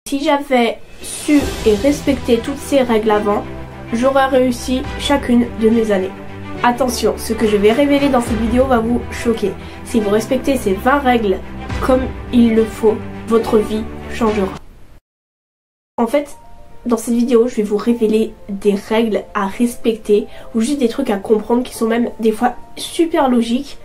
Si j'avais su et respecté toutes ces règles avant, j'aurais réussi chacune de mes années. Attention, ce que je vais révéler dans cette vidéo va vous choquer. Si vous respectez ces 20 règles comme il le faut, votre vie changera. En fait, dans cette vidéo, je vais vous révéler des règles à respecter ou juste des trucs à comprendre qui sont même des fois super logiques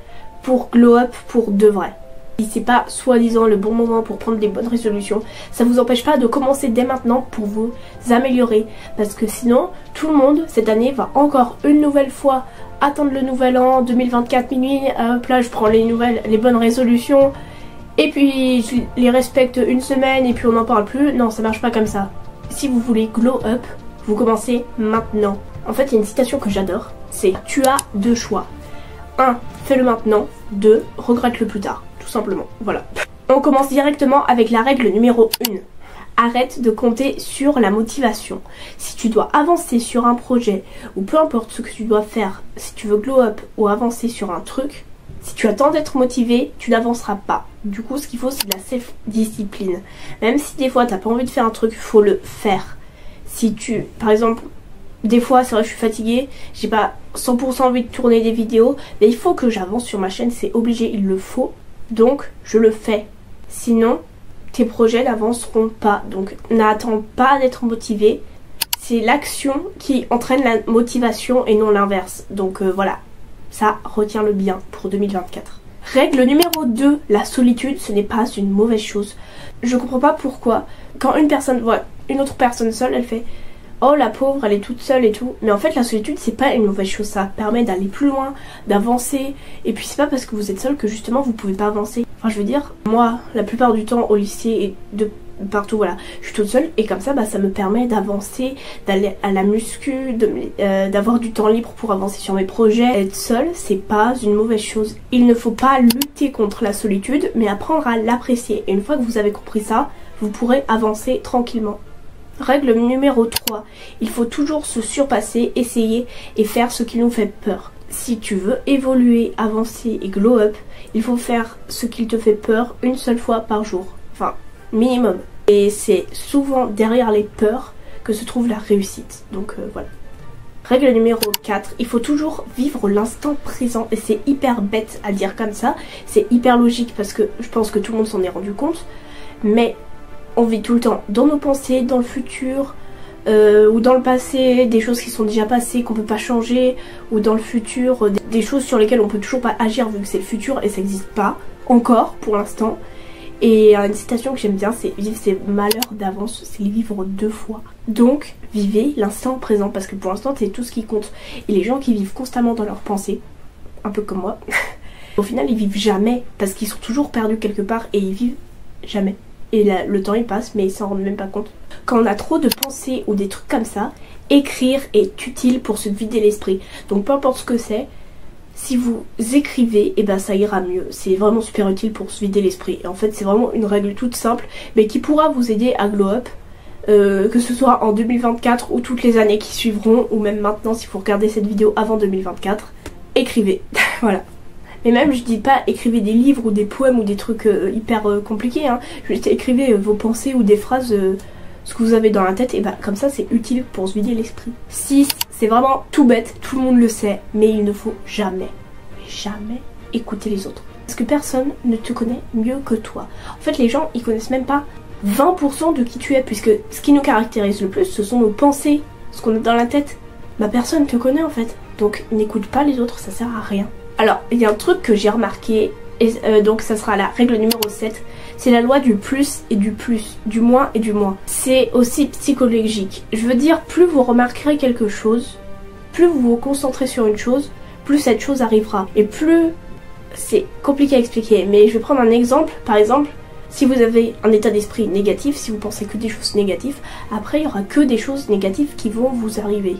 pour glow up pour de vrai. Si c'est pas soi-disant le bon moment pour prendre des bonnes résolutions, ça vous empêche pas de commencer dès maintenant pour vous améliorer. Parce que sinon, tout le monde cette année va encore une nouvelle fois attendre le nouvel an 2024 minuit. Hop là, je prends les bonnes résolutions et puis je les respecte une semaine et puis on n'en parle plus. Non, ça marche pas comme ça. Si vous voulez glow up, vous commencez maintenant. En fait, il y a une citation que j'adore, c'est « Tu as deux choix. 1. Fais-le maintenant. 2. Regrette-le plus tard. » Tout simplement, voilà. On commence directement avec la règle numéro 1. Arrête de compter sur la motivation. Si tu dois avancer sur un projet, ou peu importe ce que tu dois faire, si tu veux glow up ou avancer sur un truc, si tu attends d'être motivé, tu n'avanceras pas. Du coup, ce qu'il faut, c'est de la self-discipline. Même si des fois, t'as pas envie de faire un truc, faut le faire. Si tu, par exemple, des fois, c'est vrai, je suis fatiguée, j'ai pas 100% envie de tourner des vidéos, mais il faut que j'avance sur ma chaîne, c'est obligé, il le faut. Donc, je le fais. Sinon, tes projets n'avanceront pas. Donc, n'attends pas d'être motivé. C'est l'action qui entraîne la motivation et non l'inverse. Donc, voilà. Ça, retiens-le bien pour 2024. Règle numéro 2. La solitude, ce n'est pas une mauvaise chose. Je comprends pas pourquoi. Quand une personne voit une autre personne seule, elle fait « Oh, la pauvre, elle est toute seule et tout. » Mais en fait, la solitude, c'est pas une mauvaise chose. Ça permet d'aller plus loin, d'avancer. Et puis, c'est pas parce que vous êtes seul que justement, vous pouvez pas avancer. Enfin, je veux dire, moi, la plupart du temps, au lycée et de partout, voilà, je suis toute seule. Et comme ça, bah, ça me permet d'avancer, d'aller à la muscu, d'avoir du temps libre pour avancer sur mes projets. Être seule, c'est pas une mauvaise chose. Il ne faut pas lutter contre la solitude, mais apprendre à l'apprécier. Et une fois que vous avez compris ça, vous pourrez avancer tranquillement. Règle numéro 3. Il faut toujours se surpasser, essayer et faire ce qui nous fait peur. Si tu veux évoluer, avancer et glow up, il faut faire ce qui te fait peur une seule fois par jour. Enfin, minimum. Et c'est souvent derrière les peurs que se trouve la réussite. Donc voilà. Règle numéro 4. Il faut toujours vivre l'instant présent. Et c'est hyper bête à dire comme ça. C'est hyper logique parce que je pense que tout le monde s'en est rendu compte. Mais on vit tout le temps dans nos pensées, dans le futur, ou dans le passé, des choses qui sont déjà passées, qu'on peut pas changer, ou dans le futur, des choses sur lesquelles on peut toujours pas agir vu que c'est le futur et ça n'existe pas, encore, pour l'instant. Et une citation que j'aime bien, c'est « Vivre ses malheurs d'avance, c'est les vivre 2 fois ». Donc, vivez l'instant présent, parce que pour l'instant, c'est tout ce qui compte. Et les gens qui vivent constamment dans leurs pensées, un peu comme moi, au final, ils vivent jamais, parce qu'ils sont toujours perdus quelque part, et ils vivent jamais. Et là, le temps il passe mais ils s'en rendent même pas compte. Quand on a trop de pensées ou des trucs comme ça, écrire est utile pour se vider l'esprit. Donc peu importe ce que c'est, si vous écrivez, et ben ça ira mieux. C'est vraiment super utile pour se vider l'esprit. Et en fait c'est vraiment une règle toute simple mais qui pourra vous aider à glow up. Que ce soit en 2024 ou toutes les années qui suivront, ou même maintenant si vous regardez cette vidéo avant 2024, écrivez. Voilà. Mais même je dis pas écrivez des livres ou des poèmes ou des trucs hyper compliqués, hein. Juste écrivez vos pensées ou des phrases, ce que vous avez dans la tête, et bah comme ça c'est utile pour se vider l'esprit. 6. C'est vraiment tout bête, tout le monde le sait, mais il ne faut jamais écouter les autres. Parce que personne ne te connaît mieux que toi. En fait les gens ils connaissent même pas 20% de qui tu es, puisque ce qui nous caractérise le plus ce sont nos pensées, ce qu'on a dans la tête. Bah personne te connaît en fait, donc n'écoute pas les autres, ça sert à rien. Alors, il y a un truc que j'ai remarqué, et donc ça sera la règle numéro 7, c'est la loi du plus et du plus, du moins et du moins. C'est aussi psychologique. Je veux dire, plus vous remarquerez quelque chose, plus vous vous concentrez sur une chose, plus cette chose arrivera. Et plus, c'est compliqué à expliquer, mais je vais prendre un exemple. Par exemple, si vous avez un état d'esprit négatif, si vous pensez que des choses négatives, après il n'y aura que des choses négatives qui vont vous arriver.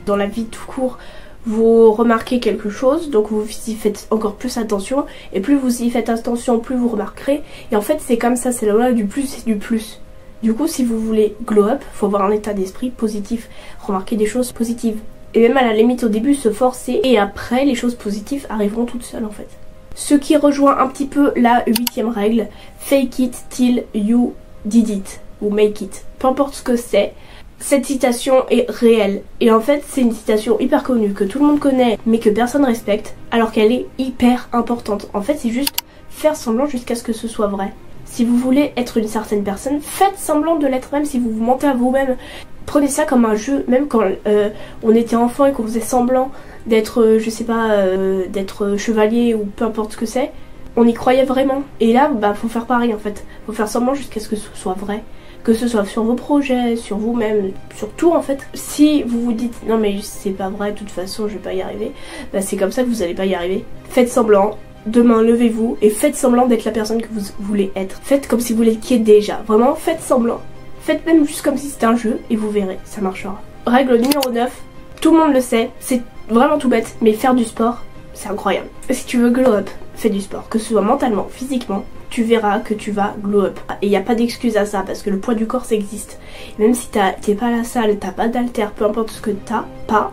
Dans la vie tout court, vous remarquez quelque chose, donc vous y faites encore plus attention, et plus vous y faites attention, plus vous remarquerez, et en fait c'est comme ça, c'est la loi du plus et du plus. Du coup si vous voulez glow up, il faut avoir un état d'esprit positif, remarquer des choses positives, et même à la limite au début se forcer, et après les choses positives arriveront toutes seules en fait. Ce qui rejoint un petit peu la 8e règle, fake it till you did it. ou make it. Peu importe ce que c'est, cette citation est réelle. Et en fait, c'est une citation hyper connue que tout le monde connaît mais que personne respecte alors qu'elle est hyper importante. En fait, c'est juste faire semblant jusqu'à ce que ce soit vrai. Si vous voulez être une certaine personne, faites semblant de l'être même si vous vous mentez à vous-même. Prenez ça comme un jeu, même quand on était enfant et qu'on faisait semblant d'être, je sais pas, d'être chevalier ou peu importe ce que c'est. On y croyait vraiment. Et là, bah, faut faire pareil en fait. Faut faire semblant jusqu'à ce que ce soit vrai. Que ce soit sur vos projets, sur vous-même, sur tout en fait. Si vous vous dites non mais c'est pas vrai, de toute façon je vais pas y arriver, bah c'est comme ça que vous allez pas y arriver. Faites semblant. Demain, levez-vous et faites semblant d'être la personne que vous voulez être. Faites comme si vous l'étiez déjà. Vraiment, faites semblant. Faites même juste comme si c'était un jeu et vous verrez, ça marchera. Règle numéro 9. Tout le monde le sait, c'est vraiment tout bête, mais faire du sport, c'est incroyable. Si tu veux glow up, fais du sport. Que ce soit mentalement, physiquement, tu verras que tu vas glow up. Et il n'y a pas d'excuse à ça parce que le poids du corps ça existe. Et même si t'es pas à la salle, t'as pas d'haltère, peu importe ce que t'as pas,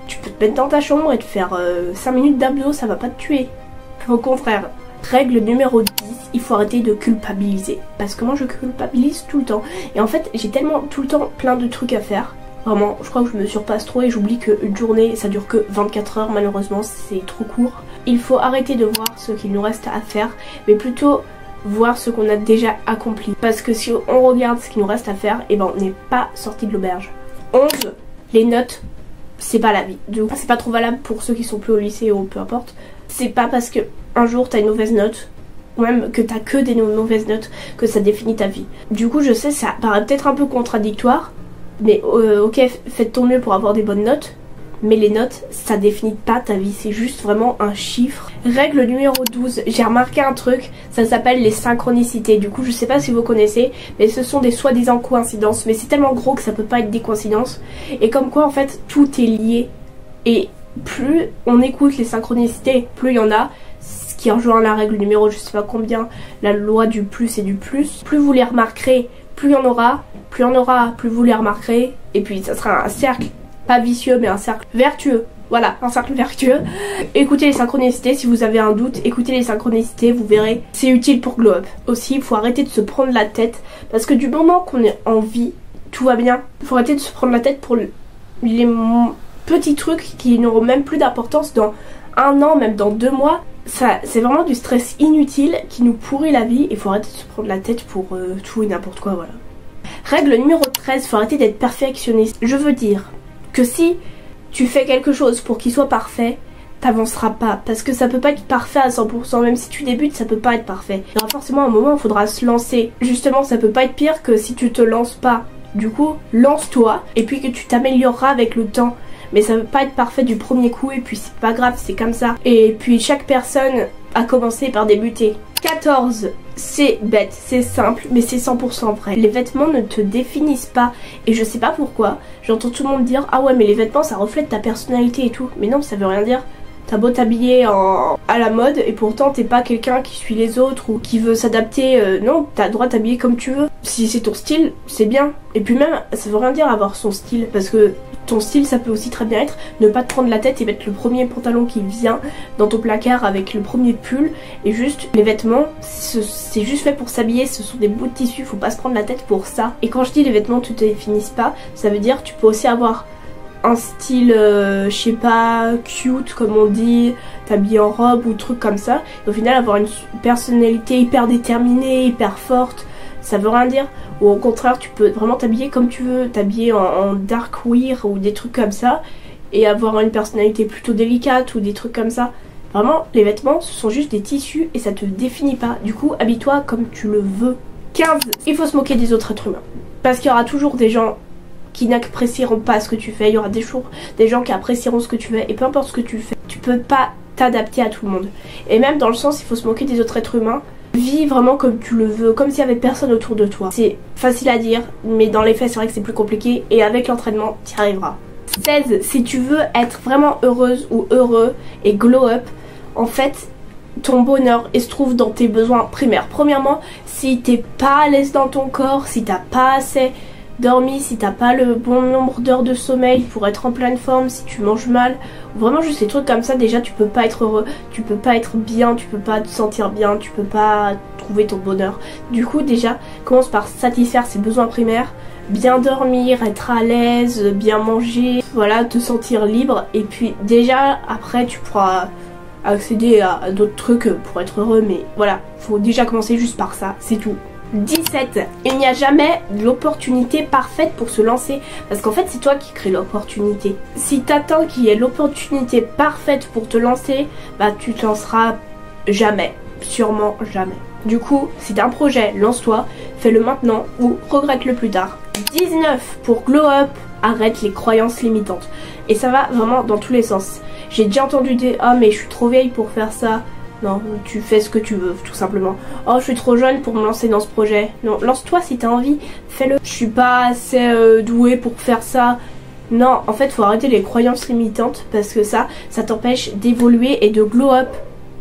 tu peux te mettre dans ta chambre et te faire 5 minutes d'abdos, ça va pas te tuer. Au contraire. Règle numéro 10, il faut arrêter de culpabiliser. Parce que moi je culpabilise tout le temps. Et en fait j'ai tellement tout le temps plein de trucs à faire. Vraiment, je crois que je me surpasse trop et j'oublie qu'une journée ça dure que 24 heures malheureusement, c'est trop court. Il faut arrêter de voir ce qu'il nous reste à faire, mais plutôt voir ce qu'on a déjà accompli. Parce que si on regarde ce qu'il nous reste à faire, et ben on n'est pas sorti de l'auberge. 11, les notes, c'est pas la vie. Du coup, c'est pas trop valable pour ceux qui sont plus au lycée ou peu importe. C'est pas parce que un jour t'as une mauvaise note, ou même que t'as que des mauvaises notes, que ça définit ta vie. Du coup, je sais, ça paraît peut-être un peu contradictoire, mais ok, faites ton mieux pour avoir des bonnes notes, mais les notes, ça définit pas ta vie, c'est juste vraiment un chiffre. Règle numéro 12, j'ai remarqué un truc, ça s'appelle les synchronicités. Du coup, je sais pas si vous connaissez, mais ce sont des soi-disant coïncidences, mais c'est tellement gros que ça peut pas être des coïncidences. Et comme quoi, en fait, tout est lié. Et plus on écoute les synchronicités, plus il y en a, ce qui rejoint la règle numéro je sais pas combien, la loi du plus et du plus. Plus vous les remarquerez, plus il y en aura, plus il y en aura, plus vous les remarquerez, et puis ça sera un cercle, pas vicieux mais un cercle vertueux. Voilà, un cercle vertueux. Écoutez les synchronicités, si vous avez un doute, écoutez les synchronicités, vous verrez, c'est utile pour glow up. Aussi, il faut arrêter de se prendre la tête, parce que du moment qu'on est en vie, tout va bien. Il faut arrêter de se prendre la tête pour les petits trucs qui n'auront même plus d'importance dans 1 an, même dans 2 mois. Ça, c'est vraiment du stress inutile qui nous pourrit la vie. Il faut arrêter de se prendre la tête pour tout et n'importe quoi, voilà. Règle numéro 13, il faut arrêter d'être perfectionniste. Je veux dire que si tu fais quelque chose pour qu'il soit parfait, t'avanceras pas. Parce que ça peut pas être parfait à 100%. Même si tu débutes, ça peut pas être parfait. Il y aura forcément un moment où il faudra se lancer. Justement, ça peut pas être pire que si tu te lances pas. Du coup, lance-toi et puis que tu t'amélioreras avec le temps. Mais ça veut pas être parfait du premier coup et puis c'est pas grave, c'est comme ça. Et puis chaque personne a commencé par débuter. 14, c'est bête, c'est simple, mais c'est 100% vrai. Les vêtements ne te définissent pas. Et je sais pas pourquoi, j'entends tout le monde dire ah ouais mais les vêtements ça reflète ta personnalité et tout. Mais non, ça veut rien dire. T'as beau t'habiller à la mode et pourtant t'es pas quelqu'un qui suit les autres ou qui veut s'adapter. Non, t'as le droit de t'habiller comme tu veux. Si c'est ton style, c'est bien. Et puis même, ça veut rien dire avoir son style. Parce que ton style, ça peut aussi très bien être ne pas te prendre la tête et mettre le premier pantalon qui vient dans ton placard avec le premier pull. Et juste, les vêtements, c'est juste fait pour s'habiller. Ce sont des bouts de tissu, faut pas se prendre la tête pour ça. Et quand je dis les vêtements ne te définissent pas, ça veut dire tu peux aussi avoir un style, je sais pas, cute comme on dit, t'habiller en robe ou truc comme ça, et au final avoir une personnalité hyper déterminée, hyper forte, ça veut rien dire. Ou au contraire, tu peux vraiment t'habiller comme tu veux, t'habiller en dark wear ou des trucs comme ça, et avoir une personnalité plutôt délicate ou des trucs comme ça. Vraiment, les vêtements, ce sont juste des tissus et ça te définit pas. Du coup, habille-toi comme tu le veux. 15, il faut se moquer des autres êtres humains. Parce qu'il y aura toujours des gens qui n'apprécieront pas ce que tu fais. Il y aura des gens qui apprécieront ce que tu fais. Et peu importe ce que tu fais, tu peux pas t'adapter à tout le monde. Et même dans le sens, il faut se moquer des autres êtres humains. Vis vraiment comme tu le veux, comme s'il y avait personne autour de toi. C'est facile à dire, mais dans les faits, c'est vrai que c'est plus compliqué. Et avec l'entraînement, tu y arriveras. 16, si tu veux être vraiment heureuse ou heureux et glow up, en fait, ton bonheur il se trouve dans tes besoins primaires. Premièrement, si t'es pas à l'aise dans ton corps, si t'as pas assez dormi, si t'as pas le bon nombre d'heures de sommeil pour être en pleine forme, si tu manges mal, vraiment juste des trucs comme ça, déjà tu peux pas être heureux, tu peux pas être bien, tu peux pas te sentir bien, tu peux pas trouver ton bonheur. Du coup déjà, commence par satisfaire ses besoins primaires, bien dormir, être à l'aise, bien manger, voilà, te sentir libre, et puis déjà après tu pourras accéder à d'autres trucs pour être heureux, mais voilà, faut déjà commencer juste par ça, c'est tout. 17. Il n'y a jamais l'opportunité parfaite pour se lancer. Parce qu'en fait, c'est toi qui crée l'opportunité. Si t'attends qu'il y ait l'opportunité parfaite pour te lancer, bah tu te lanceras jamais. Sûrement jamais. Du coup, si t'as un projet, lance-toi, fais-le maintenant ou regrette-le plus tard. 19. Pour glow up, arrête les croyances limitantes. Et ça va vraiment dans tous les sens. J'ai déjà entendu des « Ah mais je suis trop vieille pour faire ça ». Non, tu fais ce que tu veux, tout simplement. Oh, je suis trop jeune pour me lancer dans ce projet. Non, lance-toi si t'as envie, fais-le. Je suis pas assez douée pour faire ça. Non, en fait, faut arrêter les croyances limitantes parce que ça t'empêche d'évoluer et de glow up.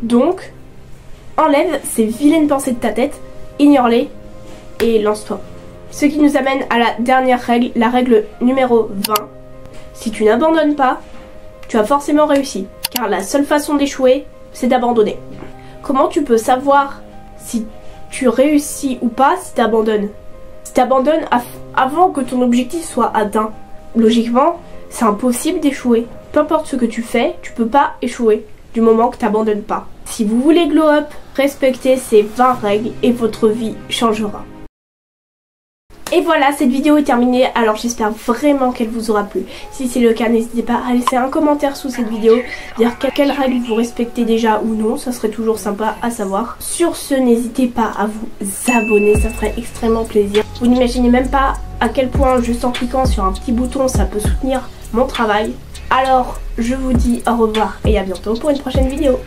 Donc, enlève ces vilaines pensées de ta tête, ignore-les et lance-toi. Ce qui nous amène à la dernière règle, la règle numéro 20. Si tu n'abandonnes pas, tu as forcément réussi. Car la seule façon d'échouer, c'est d'abandonner. Comment tu peux savoir si tu réussis ou pas si tu abandonnes? Si tu abandonnes avant que ton objectif soit atteint, logiquement, c'est impossible d'échouer. Peu importe ce que tu fais, tu peux pas échouer du moment que tu n'abandonnes pas. Si vous voulez glow up, respectez ces 20 règles et votre vie changera. Et voilà, cette vidéo est terminée, alors j'espère vraiment qu'elle vous aura plu. Si c'est le cas, n'hésitez pas à laisser un commentaire sous cette vidéo, dire quelles règles vous respectez déjà ou non, ça serait toujours sympa à savoir. Sur ce, n'hésitez pas à vous abonner, ça ferait extrêmement plaisir. Vous n'imaginez même pas à quel point, juste en cliquant sur un petit bouton, ça peut soutenir mon travail. Alors, je vous dis au revoir et à bientôt pour une prochaine vidéo.